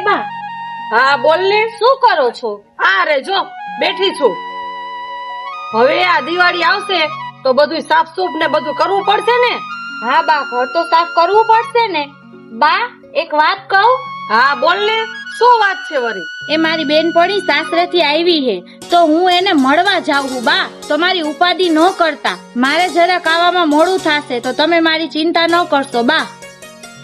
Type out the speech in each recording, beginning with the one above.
બા હા બોલ ને. શું કરો છો? અરે જો બેઠી છું. હવે આ દિવાળી આવશે તો બધું સાફ સૂફ ને બધું કરવું પડશે ને. હા બા, ઘર તો સાફ કરવું પડશે ને. બા એક વાત કહું? હા બોલ ને, શું વાત છે વરી? એ મારી બેનપણી સાસરેથી આવી હે તો હું એને મળવા જાઉં છું બા. તમારી ઉપાધિ ન કરતા, મારે જરાક આવવામાં મોડું થશે તો તમે મારી ચિંતા ન કરશો બા.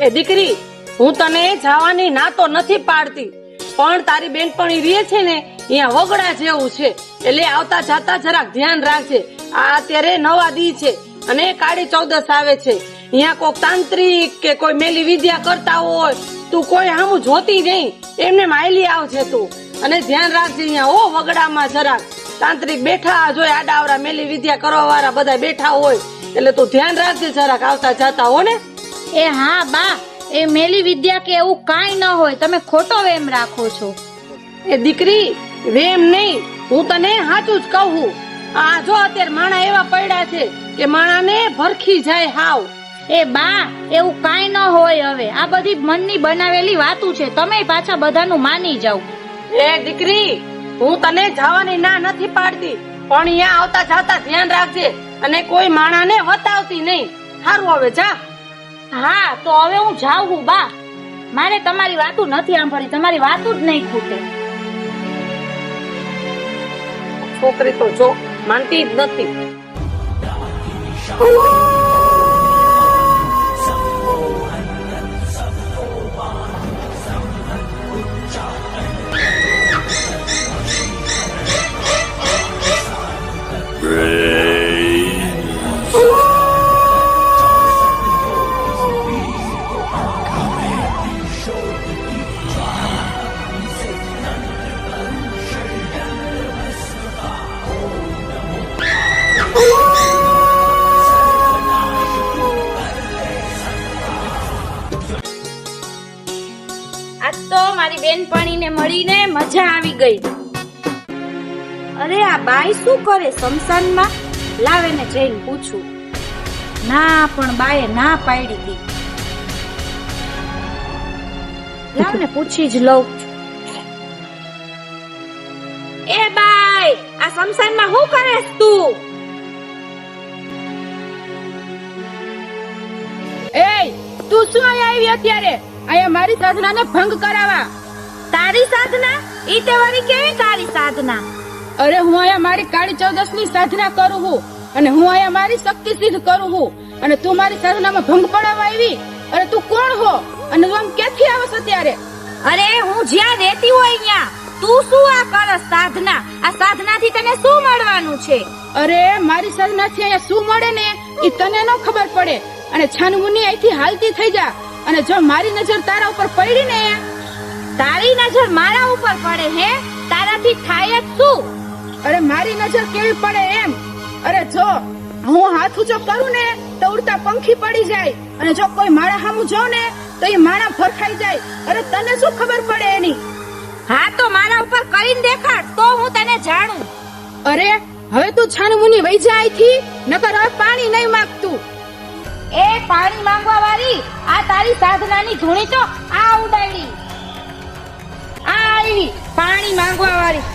એ દીકરી, હું તને જવાની ના તો નથી પાડતી, પણ તારી બેનપણી રહે છે ને અહીંયા વગડા જેવું છે, એટલે આવતા જાતા જરાક ધ્યાન રાખજે. આ અત્યારે નવા દી છે અને કાળી ચૌદસ આવે છે. અહીંયા કોઈ તાંત્રિક કે કોઈ મેલી વિદ્યા કરતા હોય તું કોઈ હામું જોતી નહીં, એમને માયલી આવજે તું અને ધ્યાન રાખજે. અહીંયા ઓ વગડામાં જરાક તાંત્રિક બેઠા જોઈ, આડાવરા મેલી વિદ્યા કરવા વાળા બધા બેઠા હોય, એટલે તું ધ્યાન રાખજે જરાક આવતા જાતા હો ને. એ હા બા, એ મેલી વિદ્યા કે એવું કાંઈ ન હોય, તમે ખોટો વેમ રાખો છો. એ દીકરી, વેમ નહીં, હું તને સાચું જ કહું. આ જો અત્યારે માણા એવા પડ્યા છે કે માણાને ભરખી જાય હાવ. એ બા, એવું કાંઈ ન હોય. હવે આ બધી મનની બનાવેલી વાતું છે, તમે પાછા બધાનું માની જાવ. એ દીકરી, હું તને જવાની ના નથી પાડતી, પણ અહીંયા આવતા જાતા ધ્યાન રાખજે અને કોઈ માણાને વતાવતી નહીં. સારું હવે જા. હા તો હવે હું જાઉં છું બા. મારે તમારી વાતું નથી સાંભળી, તમારી વાતું જ નહીં ખૂટે. છોકરી તો જો માનતી જ નથી. આજ તો મારી બેનપણીને મળીને મજા આવી ગઈ. અરે આ બાઈ શું કરે શમશાનમાં? લાવ એને જઈને પૂછું. ના, પણ બાએ ના પાડી હતી. લાવ ને પૂછી જ લઉં. એ બાઈ, આ શમશાનમાં શું કરેસ તું? એ તું શું અહીંયા આવી અત્યારે? અહીંયા મારી સાધનાને ભંગ કરાવવા. તારી સાધના? ઈ તે વળી કેવી તારી સાધના? અરે હું અહીંયા મારી કાળી ચૌદસ ની સાધના કરું છું અને હું અહીંયા મારી શક્તિ સિદ્ધ કરું છું અને તું મારી સાધનામાં ભંગ પડાવવા આવી? અરે તું કોણ હો અને તું આમ ક્યાંથી આવસ અત્યારે? અરે હું જ્યાં રહેતી હોય અહીંયા. તું શું આ કરસ સાધના? આ સાધનાથી તને શું મળવાનું છે? અરે મારી સાધનાથી અહીંયા શું મળે ને એ તને ન ખબર પડે. અને છાનમુની અહીંથી હાલતી થઈ જા, અને જો મારી નજર તારા ઉપર પડી ને. તારી નજર મારા ઉપર પડે હે? તારાથી થાય જ શું? અરે મારી નજર કેવી પડે એમ? અરે જો હું હાથ ઊંચો કરું ને તો ઉડતા પંખી પડી જાય, અને જો કોઈ મારા સામું જો ને તો એ માણા ભરખાઈ જાય. અરે તને શું ખબર પડે એની? હા તો મારા ઉપર કરીને દેખાડ તો હું તને જાણું. અરે હવે તું છાનમુની વઈ જા અહીંથી, નકર હવે પાણી નહીં માંગતું. એ પાણી માંગવા વાળી, આ તારી સાધનાની ધૂણી તો આ ઉડાડી. આ આવી પાણી માંગવા વાળી.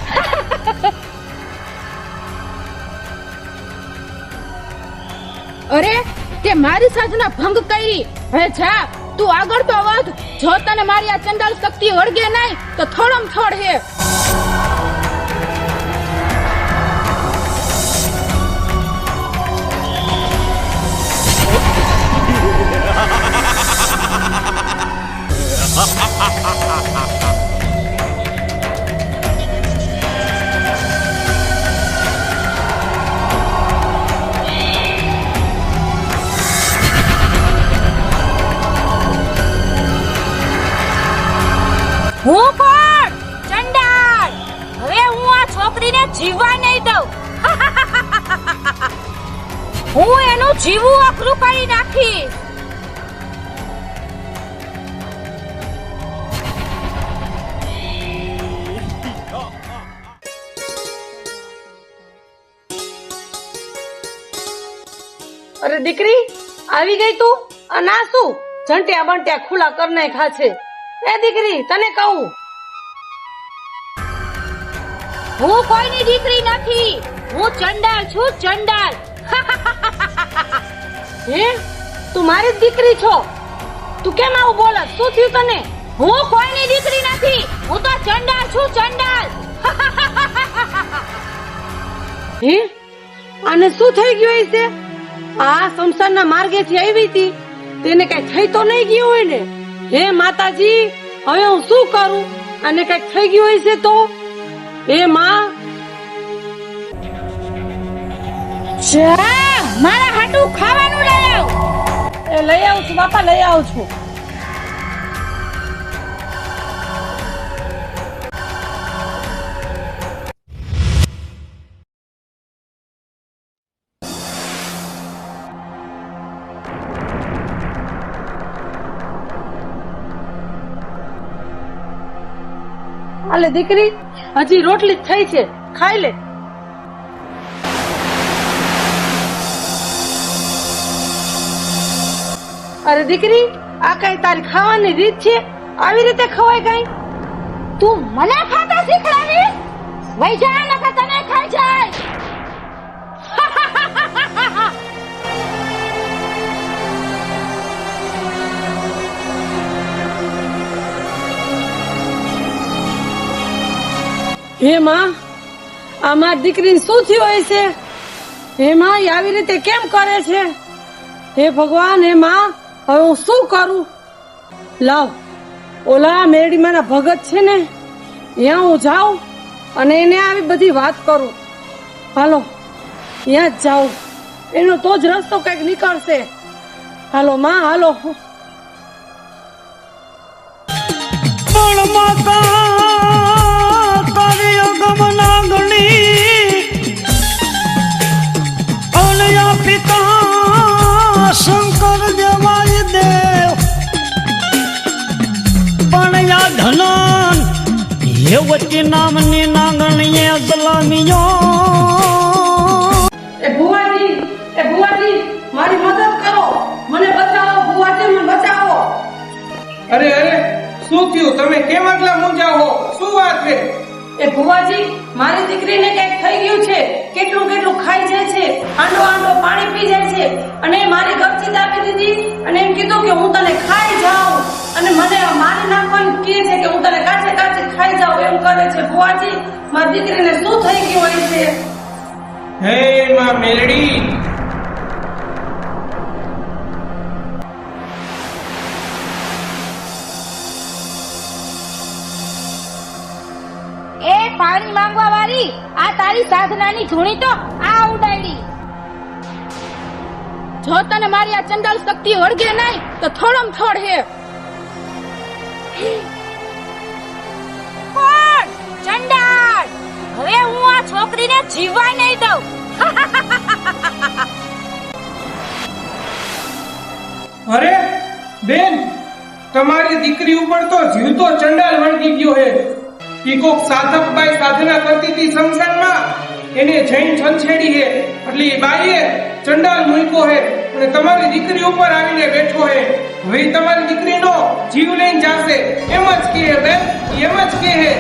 અરે તે મારી સાધના ભંગ કરી. હવે જા તું આગળ તો વધ. જો તને મારી આ ચંડાલ શક્તિ વળગે નહીં તો થોડમ થોડ હે. હું કોણ? ચંડાળ. હવે હું આ છોકરીને જીવવા નહીં દઉં. હું એનું જીવવું અઘરું કરી નાખીશ. અરે દીકરી, આવી ગઈ તું? આ ના શું જંટ્યા બંટ્યા ખુલ્લા કર નાખ્યા છે? એ દીકરી તને કહું, હું કોઈની દીકરી નથી, હું ચંડાલ છું, ચંડાલ. હે તું મારી જ દીકરી છો? તું કેમ આવું બોલસ? શું થયું તને? હું કોઈની દીકરી નથી, હું તો ચંડાલ છું, ચંડાલ. હે આને શું થઈ ગયું હશે? આ સંસારના માર્ગેથી આવી હતી, તેને કઈ થઈ તો નહીં ગયું હોય ને? હે માતાજી, હવે હું શું કરું? આને કઈક થઈ ગયું હશે તો? હે માં, જા મારા હાટું ખાવાનું લઈ આવ. એ લઈ આવું છું બાપા, લઈ આવું છું. હાલે દીકરી, હજી રોટલી જ થઈ છે, ખાઈ લે. અરે દીકરી, આ કઈ તારી ખાવાની રીત છે? આવી રીતે ખવાય કઈ? તું મને ખાતા શીખડાવીશ? વઈ જા નકર તને ખાઈ જાય. હે માં, આ મારી દીકરીને શું થયું હોય છે? હે માં, એ આવી રીતે કેમ કરે છે? હે ભગવાન, હે માં, હવે હું શું કરું? લાવ, ઓલા મેરડીમાંના ભગત છે ને, ત્યાં હું જાઉં અને એને આવી બધી વાત કરું. હાલો ત્યાં જ જાઉં, એનો તો જ રસ્તો કઈક નીકળશે. હાલો માં, હાલો. શંકર દેવાય દેવ પણ યા ધનન હેવતી નામની નાગણીએ સલામીઓ. એ ભુવાજી, મારી મદદ કરો, મને બચાવો ભુવાજી, મને બચાવો. અરે શું થયું? તમે કેમ આટલા મૂંઝાઓ? શું વાત છે? એ ભુવાજી, મારી દીકરીને કઈક થઈ ગયું છે. કેટલું ખાઈ જાય છે, આંડો પાણી પી જાય છે, અને મારી ગપચી દાબી દીધી અને એમ કીધું કે હું તને ખાઈ જાઉં, અને મને મારી નાખવાનું કહે છે કે હું તને કાચે ખાઈ જાઉં, એમ કરે છે. ભુવાજી, મારી દીકરીને શું થઈ ગયું હોય છે? હે માં મેલડી, એ પાણી માંગવા વાળી, આ તારી સાધનાની ધૂણી તો આ ઉડાડી. જો તને મારી આ ચંડાલ શક્તિ વળગે નહીં તો થોડમ થોડ હે. કોણ? ચંડાલ. હવે હું આ છોકરીને જીવવા નહીં દઉં. અરે બેન, તમારી દીકરી ઉપર તો જીવતો ચંડાલ વળગી ગયો હે. ઈ કોક સાધક બાઈ સાધના કરતી હતી શમશાનમાં, એને જૈન છંછેડી હે, એટલે ઈ બાઈએ ચંડાલ મૂક્યો હે અને તમારી દીકરી ઉપર આવીને બેઠો હે. હવે ઈ તમારી દીકરીનો જીવ લઈને જાશે, એમ જ કહે બેન, એમ જ કહે.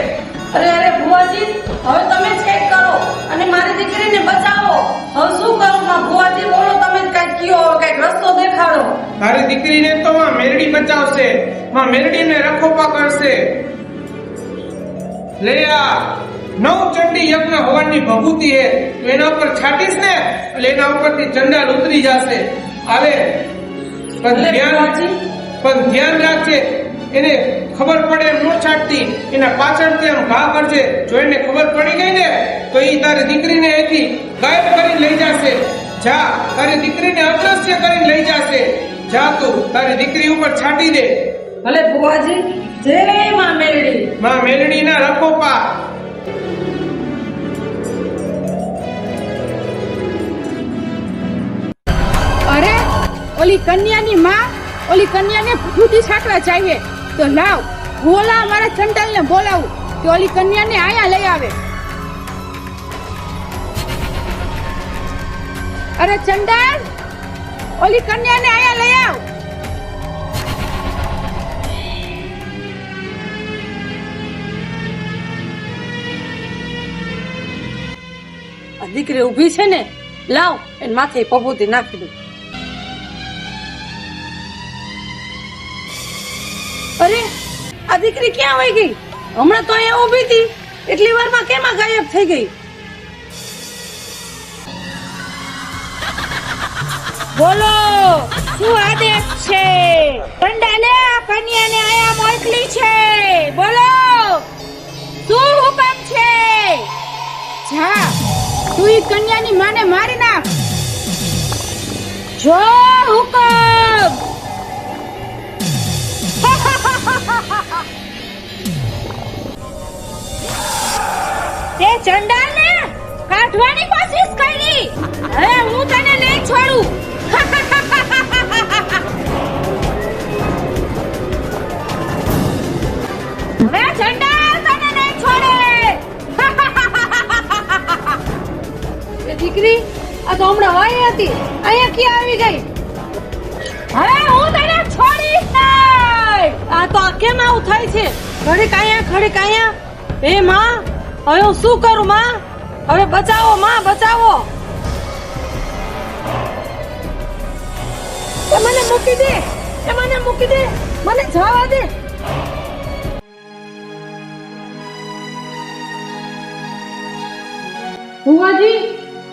અરે ભુવાજી, હવે તમે જ કઈક કરો અને મારી દીકરીને બચાવો. હવે શું કરું માં? ભુવાજી બોલો, તમે જ કઈક કયો, કઈક રસ્તો દેખાડો. તારી દીકરીને તો માં મેરડી બચાવશે, માં મેરડીને રખોપા કરશે. લે આ નવચંડી યજ્ઞ હવનની ભભૂતિ હે, તો એના ઉપર છાટીશ ને એટલે એના ઉપરથી ચંડાલ ઉતરી જશે. આવે પણ ધ્યાન રાખજે, એને ખબર પડે એમ ન છાટતી, એના પાછળથી એમ ઘા કરજે. જો એને ખબર પડી ગઈ ને તો ઈ તારી દીકરીને અહીંથી ગાયબ કરીને લઈ જશે. જા, તારી દીકરીને અદ્રશ્ય કરીને લઈ જશે. જા, તું તારી દીકરી ઉપર છાટી દે. ભલે ભુવાજી, જય માં મેરડી. માં મેલડીના રખોપા. અરે ઓલી કન્યાની માં, ઓલી કન્યાને ભૂતી છાકરા ચાહીએ તો લાવ, બોલા મારા ચંડાલને બોલાવું કે ઓલી કન્યાને આયા લઈ આવે. અરે ચંડાલ, ઓલી કન્યાને આયા લઈ આવ. દીકરી ઊભી છે ને, લાવ એને માથે પપૂતી નાખી દઉં. અરે આ દીકરી ક્યાં વહી ગઈ? હમણાં તો અહીંયા ઊભી હતી, એટલી વારમાં કેમાં ગાયબ થઈ ગઈ? બોલો શું આદેશ છે? ચંડાલે આ કન્યાને આયા મોકલી છે. બોલો શું હુકમ છે? જા તું ઈ કન્યાની માને મારી નાખ. જો હુકમ. તે ચંડાલને કાઢવાની કોશિશ કરી, હવે હું તને નહીં છોડું. હવે ચંડાલ તને નહીં છોડે. એ દીકરી આ તો હમણાં વાય હતી, અહીંયા ક્યાં આવી ગઈ? હવે હું તને છોડીશ નહીં. આ તો આ કેમ આવું થાય છે? ઘડીક અહીંયા. એ માં, હવે હું શું કરું માં? હવે બચાવો માં, બચાવો. એ મને મૂકી દે, મને જવા દે.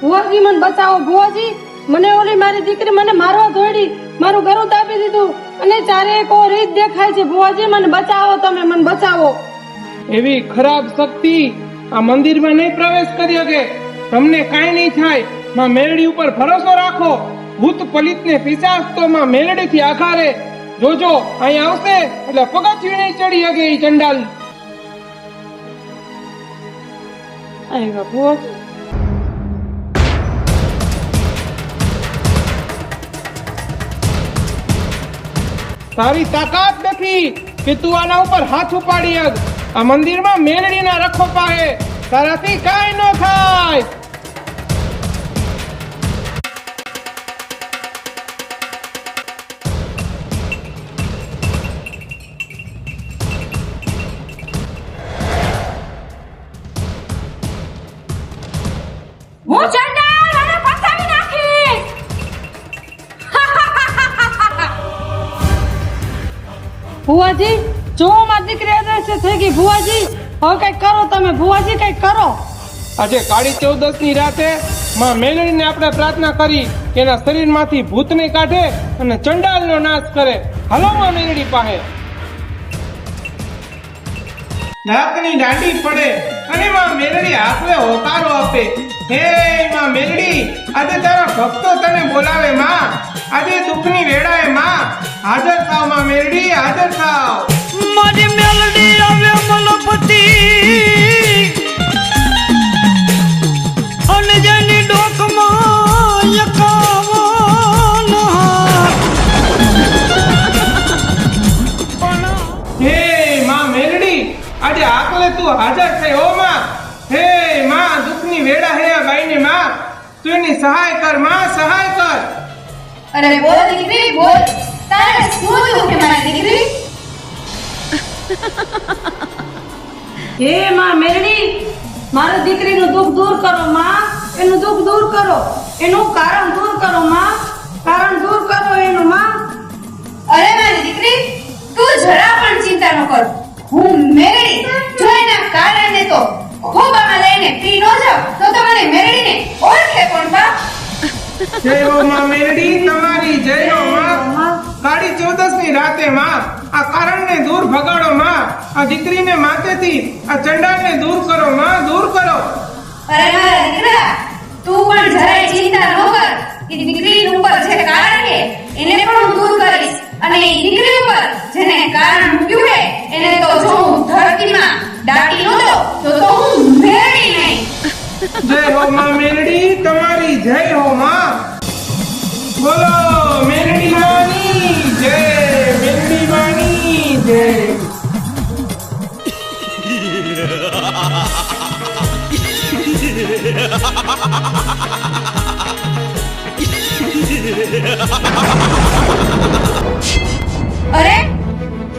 ભુવાજી મને બચાવો. ભુવાજી, મને ઓલી મારી દીકરી મને મારવા દોડી, મારું ઘરું દાબી દીધું અને ચારે કો રીત દેખાય છે. ભુવાજી મને બચાવો, તમે મને બચાવો. એવી ખરાબ શક્તિ આ મંદિરમાં નહીં પ્રવેશ કરી શકે. તમને કાંઈ નહીં થાય. માં મેલડી ઉપર ભરોસો રાખો. ભૂત પલિત ને પિશાચ તો માં મેલડી થી આઘારે. જોજો અહીં આવશે એટલે પગથિયું નહીં ચડી શકે ઈ ચંડાલ. આવ્યા ભુવાજી. તારી તાકાત નથી કે તું આના ઉપર હાથ ઉપાડી હક. આ મંદિરમાં મેલડીના રખો પાહે તારાથી કાંઈ ન થાય. હું ચંડાલ અને ફસાવી નાખીશ. ભુવાજી, જો મારી દીકરી અદ્રશ્ય થઈ ગઈ. ભુવાજી, હવે કઈક કરો તમે. ભુવાજી, કઈક કરો. આજે કાળી 14 ની રાતે માં મેલડીને આપણે પ્રાર્થના કરી કે એના શરીરમાંથી ભૂતને કાઢે અને ચંડાલનો નાશ કરે. હાલો માં મેલડી પાસે. ડાકની દાંડી પડે અને માં મેલડી આખરે હોકારો આપે. હે માં મેલડી, આજે તારા ભક્તો તને બોલાવે. માં આજે દુઃખની વેળાએ માં હાજર થાવ. માં મેલડી હાજર થાવ. મારી મેલડી આવે મલપતિ અને જેની ડોકમાં એકાવન હાથ. હે માં મેલડી, આજે આકલે તું હાજર થઈ. ઓ માં, હે માં, દુઃખની વેળા હે આ બાઈને. માં તું એની સહાય કર. માં સહાય કર. અરે બોલ દીકરી બોલ, તારે શું દુઃખ છે મારી દીકરી? હે માં મેરડી, મારી દીકરીનું દુઃખ દૂર કરો માં. એનું દુઃખ દૂર કરો, એનું કારણ દૂર કરો માં. કારણ દૂર કરો એનું માં. અરે મારી દીકરી, તું જરા પણ ચિંતા ન કર. હું મેરડી જો એના કારણે તો ખોબામાં લઈને પી ન જાવ તો તમારી મેરડીને ઓળખે કોણ બાપ? જય હો માં મેલડી, તમારી જય હો માં. કાળી 14 ની રાતે માં આ કારણને દૂર ભગાડો. માં આ દીકરીને માથેથી આ ચંડાલને દૂર કરો. માં દૂર કરો. અરે મારા દીકરા, તું પણ જરાય ચિંતા ન કર. એ દીકરી ઉપર જે કારણ છે એને પણ હું દૂર કરીશ અને એ દીકરી ઉપર જેને કારણ મૂક્યું છે એને તો જો હું ધરતીમાં દાટી ન દઉં તો હું મેળવી નહીં. જય હો માં મેલડી, તમારી જય હો માં. બોલો મેલડી માની જય. મેલડી માની જય. અરે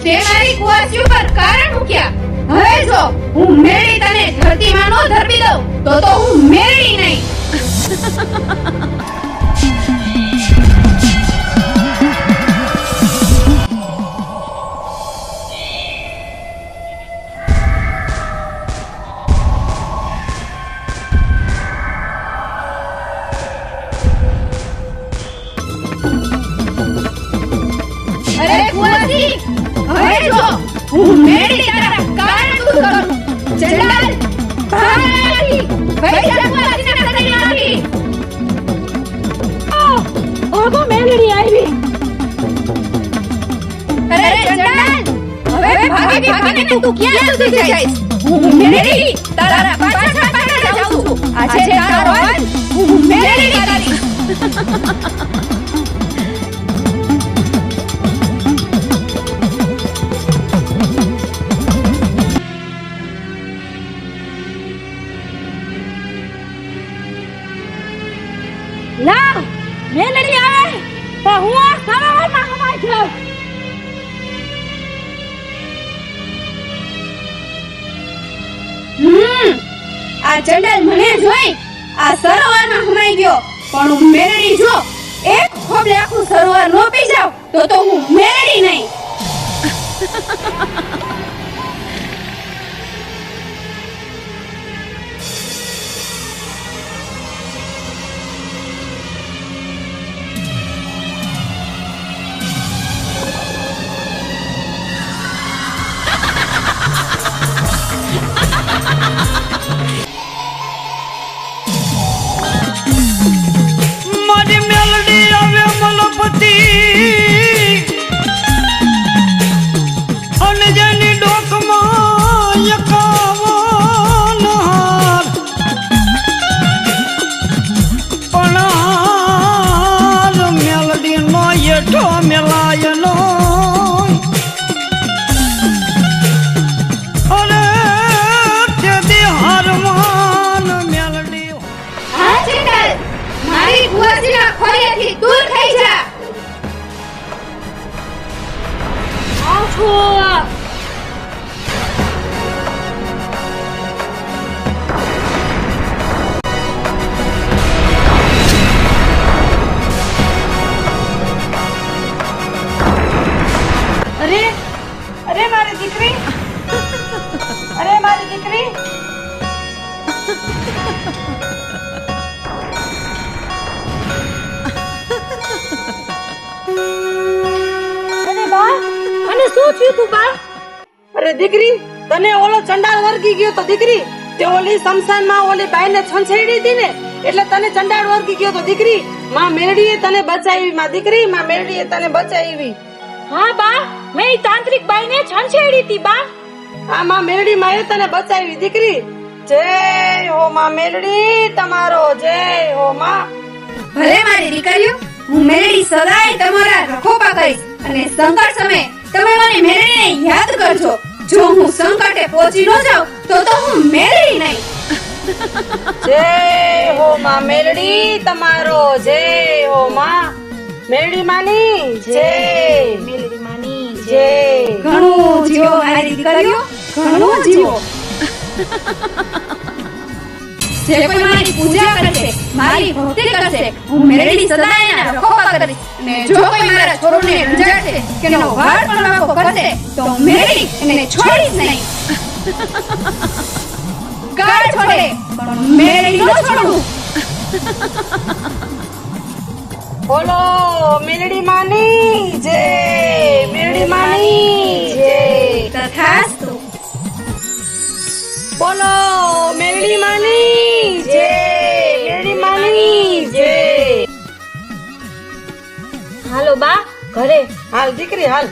તે મારી કુવાસી ઉપર કારણ મૂક્યા. હવે જો હું મેળી તને ધરતીમાં નો ધરબી દઉં તો હું મેળી નહીં. અરે ફુવાજી, હવે જો હું મેળી તારા કારણ દૂર કરું. ચંડાલ ભાગ અહીંયાથી. ભાઈ જા ફુવાજીને ખતરી નથી. ઓગો મેલડી આવી. અરે ચંડાલ, હવે ભાગીને તું ક્યાં સુધી જઈશ? હું મેળી તારા પાછળ જાઉં છું. આજે તારો અંત હું મેળી કરીશ. લાવ મેલડી આવે તો હું આ સરોવરમાં હમાઈ જાઉં. આ ચંડાલ મને જોઈ આ સરોવરમાં હમાઈ ગયો, પણ હું મેલડી જો એક ખોબલે આખું સરોવર નો પી જાવ તો હું મેલડી નહીં. મારી મેલડી આવે મલપતિ અને જેની ડોકમાં એકાવન હાર પણ હાર મેલડી નો એઠો મેલાયનો અરે તેથી હારમાન મેલડી હા ચંડાલ, મારી ભુવાજીના ખોળેથી દૂર થઈ જા. આવ છું. અરે અરે મારી દીકરી, અરે મારી દીકરી. અરે બા, અને શું થયું તું બા? અરે દીકરી, તને ઓલો ચંડાળ વર્ગી ગયો તો દીકરી, તે ઓલી શમશાનમાં ઓલી બાઈને છંછેડી હતી ને, એટલે તને ચંડાળ વર્ગી ગયો તો દીકરી. માં મેરડીએ તને બચાવી, માં દીકરી, માં મેરડીએ તને બચાવી. હા બા, મેં ઈ તાંત્રિક બાઈને છંછેડી હતી બા. હા માં મેરડી માએ તને બચાવી દીકરી. જય હો માં મેરડી, તમારો જય હો માં. ભલે મારી દીકરીઓ, હું મેલડી સદાય તમારા રખોપા કરીશ અને સંકટ સમયે તમે મને મેલડીને યાદ કરજો. જો હું સંકટે પહોંચી ન જાઉં તો હું મેલડી નહીં. જય હો માં મેરડી, તમારો જય હો માં મેરડી માની જય. મેરડી માની જય. ઘણું જીવો મારી દીકરીઓ, ઘણું જીવો. જે કોઈ મારી પૂજા કરશે, મારી ભક્તિ કરશે, હું મેલડી સદાય એના રખોપા કરીશ. અને જો કોઈ મારા છોરોને રંજાડશે કે એનો વાળ પણ કરશે તો મેલડી એને છોડીશ નહીં. ગાળ છોડે પણ મેલડી ન છોડું. બોલો મેરડી માની જય. મેરડી માની જય. તથાસ્તુ. બોલો મેરડી માની જય. મેરડી માની જય. હાલો બા ઘરે. હાલ દીકરી હાલ.